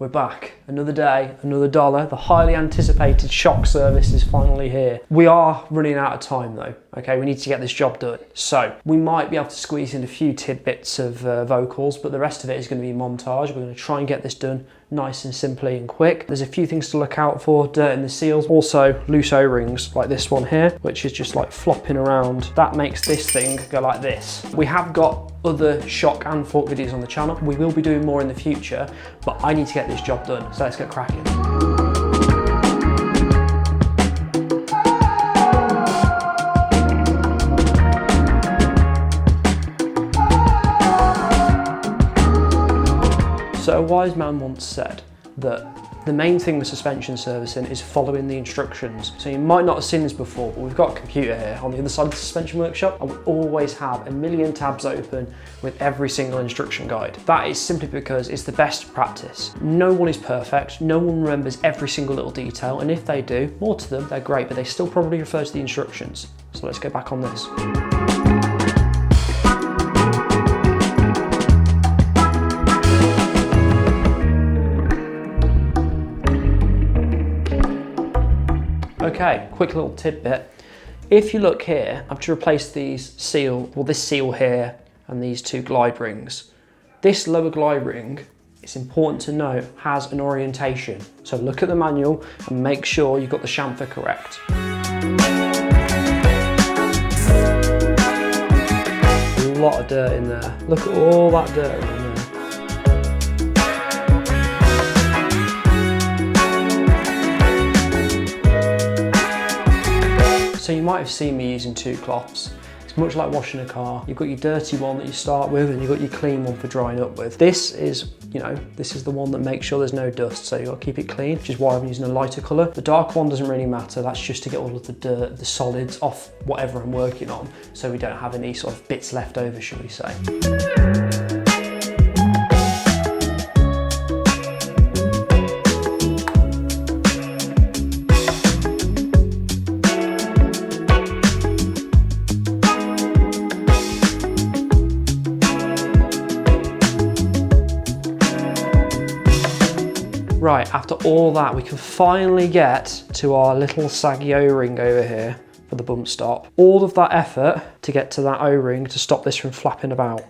we're back. Another day, another dollar. The highly anticipated shock service is finally here. We are running out of time though, okay? We need to get this job done. So we might be able to squeeze in a few tidbits of vocals, but the rest of it is going to be montage. We're going to try and get this done nice and simply and quick. There's a few things to look out for, dirt in the seals. Also loose O-rings like this one here, which is just like flopping around. That makes this thing go like this. We have got other shock and fork videos on the channel. We will be doing more in the future, but I need to get this job done. So let's get cracking. So a wise man once said that the main thing with suspension servicing is following the instructions. So you might not have seen this before, but we've got a computer here on the other side of the suspension workshop, and we always have a million tabs open with every single instruction guide. That is simply because it's the best practice. No one is perfect, no one remembers every single little detail, and if they do, more to them, they're great, but they still probably refer to the instructions. So let's go back on this. Okay, quick little tidbit. If you look here, I've to replace these this seal here and these two glide rings. This lower glide ring, it's important to note, has an orientation. So look at the manual and make sure you've got the chamfer correct. A lot of dirt in there. Look at all that dirt in there. So you might have seen me using two cloths. It's much like washing a car. You've got your dirty one that you start with and you've got your clean one for drying up with. This is, this is the one that makes sure there's no dust, so you've got to keep it clean, which is why I'm using a lighter colour. The dark one doesn't really matter, that's just to get all of the dirt, the solids off whatever I'm working on, so we don't have any sort of bits left over, shall we say. Right, after all that, we can finally get to our little saggy O-ring over here for the bump stop. All of that effort to get to that O-ring to stop this from flapping about.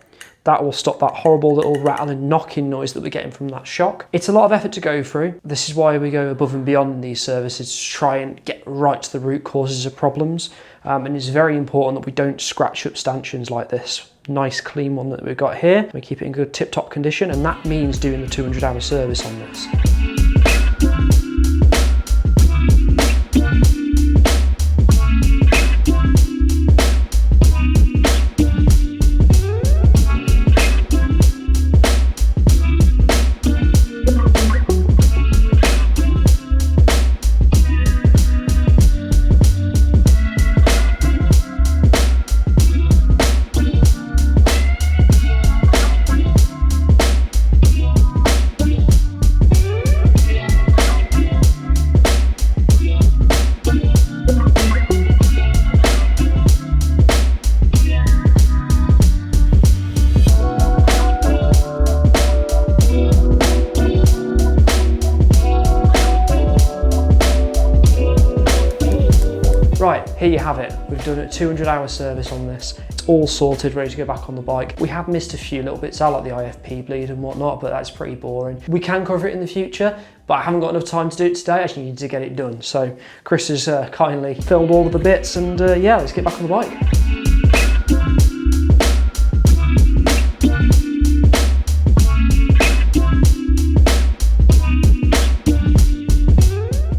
That will stop that horrible little rattling, knocking noise that we're getting from that shock. It's a lot of effort to go through. This is why we go above and beyond in these services to try and get right to the root causes of problems. And it's very important that we don't scratch up stanchions like this. Nice clean one that we've got here. We keep it in good tip-top condition, and that means doing the 200-hour service on this. Right, here you have it. We've done a 200-hour service on this. It's all sorted, ready to go back on the bike. We have missed a few little bits out, like the IFP bleed and whatnot, but that's pretty boring. We can cover it in the future, but I haven't got enough time to do it today. I actually need to get it done. So Chris has kindly filmed all of the bits, and yeah, let's get back on the bike.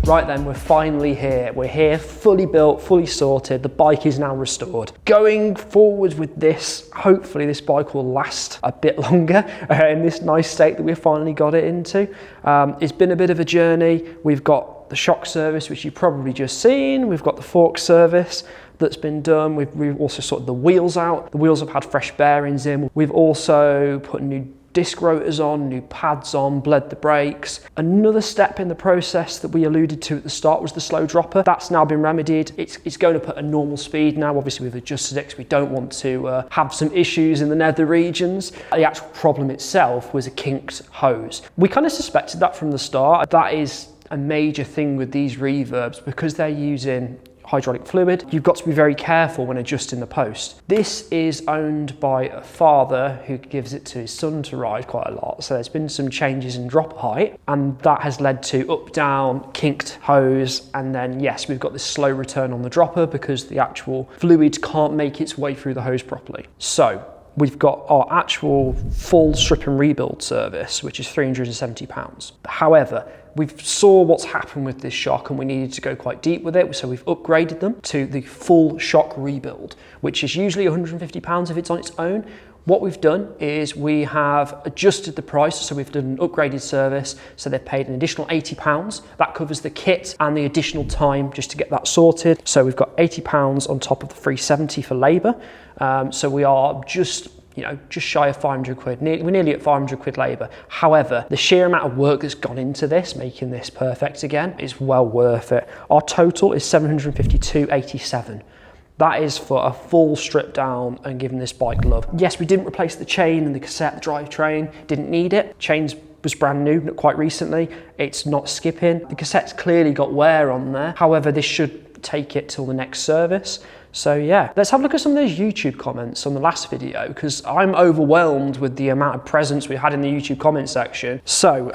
Right then, we're finally here. We're here, fully built, fully sorted. The bike is now restored. Going forward with this, hopefully this bike will last a bit longer in this nice state that we've finally got it into. It's been a bit of a journey. We've got the shock service, which you've probably just seen. We've got the fork service that's been done. We've also sorted the wheels out. The wheels have had fresh bearings in. We've also put new disc rotors on, new pads on, bled the brakes. Another step in the process that we alluded to at the start was the slow dropper. That's now been remedied. It's going up at a normal speed now. Obviously we've adjusted it because we don't want to have some issues in the nether regions. The actual problem itself was a kinked hose. We kind of suspected that from the start. That is a major thing with these reverbs because they're using hydraulic fluid. You've got to be very careful when adjusting the post. This is owned by a father who gives it to his son to ride quite a lot. So there's been some changes in drop height and that has led to up, down, kinked hose. And then yes, we've got this slow return on the dropper because the actual fluid can't make its way through the hose properly. So we've got our actual full strip and rebuild service, which is £370. However, we saw what's happened with this shock and we needed to go quite deep with it. So we've upgraded them to the full shock rebuild, which is usually £150 if it's on its own. What we've done is we have adjusted the price. So we've done an upgraded service. So they've paid an additional £80. That covers the kit and the additional time just to get that sorted. So we've got £80 on top of the £370 for labour. So we are just shy of 500 quid. We're nearly at 500 quid labour. However, the sheer amount of work that's gone into this, making this perfect again, is well worth it. Our total is 752.87. That is for a full strip down and giving this bike love. Yes, we didn't replace the chain and the cassette, the drivetrain, didn't need it. Chains was brand new, quite recently. It's not skipping. The cassette's clearly got wear on there. However, this should take it till the next service. So yeah, let's have a look at some of those YouTube comments on the last video because I'm overwhelmed with the amount of presence we had in the YouTube comment section. So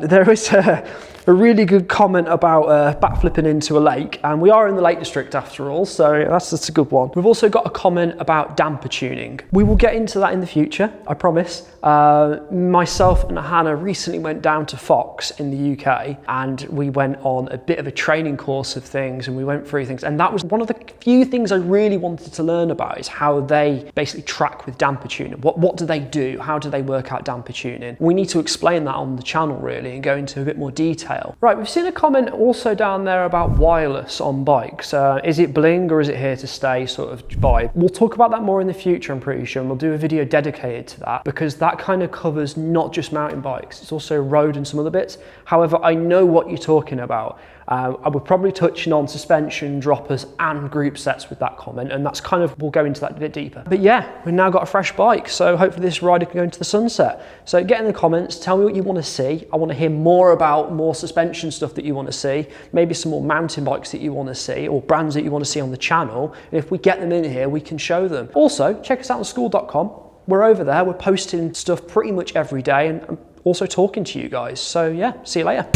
there was a really good comment about backflipping into a lake, and we are in the Lake District after all, so that's a good one. We've also got a comment about damper tuning. We will get into that in the future, I promise. Myself and Hannah recently went down to Fox in the UK and we went on a bit of a training course of things and we went through things, and that was one of the few things I really wanted to learn about is how they basically track with damper tuning. What do they do? How do they work out damper tuning? We need to explain that on the channel really and go into a bit more detail. Right, we've seen a comment also down there about wireless on bikes. Is it bling or is it here to stay sort of vibe? We'll talk about that more in the future, I'm pretty sure, and we'll do a video dedicated to that because that kind of covers not just mountain bikes, it's also road and some other bits. However, I know what you're talking about. I was probably touching on suspension, droppers and group sets with that comment, and that's kind of, we'll go into that a bit deeper. But yeah, we've now got a fresh bike, so hopefully this rider can go into the sunset. So get in the comments, tell me what you want to see. I want to hear more about more suspension stuff that you want to see, maybe some more mountain bikes that you want to see, or brands that you want to see on the channel. And if we get them in here, we can show them. Also, check us out on school.com. We're over there, we're posting stuff pretty much every day and also talking to you guys. So yeah, see you later.